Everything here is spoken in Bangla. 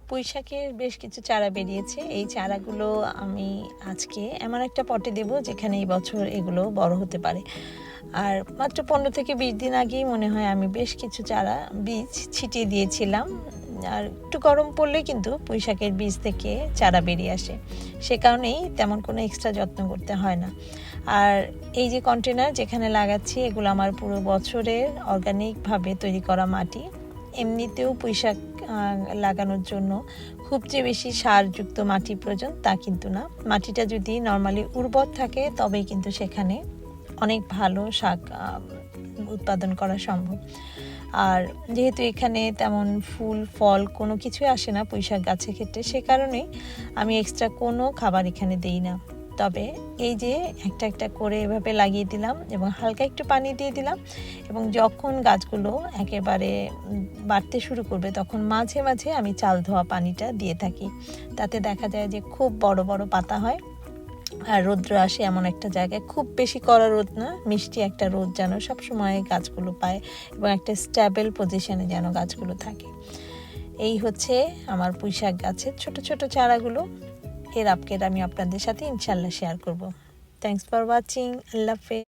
পুঁইশাকের বেশ কিছু চারা বেরিয়েছে। এই চারাগুলো আমি আজকে এমন একটা পটে দেব যেখানে এই বছর এগুলো বড় হতে পারে। আর মাত্র 15 থেকে 20 দিন আগেই মনে হয় আমি বেশ কিছু চারা বীজ ছিটিয়ে দিয়েছিলাম। আর একটু গরম পড়লে কিন্তু পুঁইশাকের বীজ থেকে চারা বেরিয়ে আসে, সে কারণেই তেমন কোনো এক্সট্রা যত্ন করতে হয় না। আর এই যে কন্টেনার যেখানে লাগাচ্ছি এগুলো আমার পুরো বছরের অর্গানিকভাবে তৈরি করা মাটি। এমনিতেও পুঁইশাক লাগানোর জন্য খুব যে বেশি সারযুক্ত মাটি প্রয়োজন তা কিন্তু না। মাটিটা যদি নর্মালি উর্বর থাকে তবেই কিন্তু সেখানে অনেক ভালো শাক উৎপাদন করা সম্ভব। আর যেহেতু এখানে তেমন ফুল ফল কোনো কিছুই আসে না পুঁইশাক গাছের ক্ষেত্রে, সে কারণেই আমি এক্সট্রা কোনো খাবার এখানে দেই না। তবে এই যে একটা একটা করে এভাবে লাগিয়ে দিলাম এবং হালকা একটু পানি দিয়ে দিলাম, এবং যখন গাছগুলো একেবারে বাড়তে শুরু করবে তখন মাঝে মাঝে আমি চাল ধোয়া পানিটা দিয়ে থাকি। তাতে দেখা যায় যে খুব বড় বড় পাতা হয়। আর রৌদ্র আসে এমন একটা জায়গায়, খুব বেশি কড়া রোদ না, মিষ্টি একটা রোদ যেন সবসময় গাছগুলো পায় এবং একটা স্ট্যাবল পজিশনে যেন গাছগুলো থাকে। এই হচ্ছে আমার পুঁইশাক গাছের ছোট ছোট চারাগুলো। এর আপডেট আমি আপনাদের সাথে ইনশাল্লাহ শেয়ার করব। Thanks for watching. আল্লাহ হাফেজ।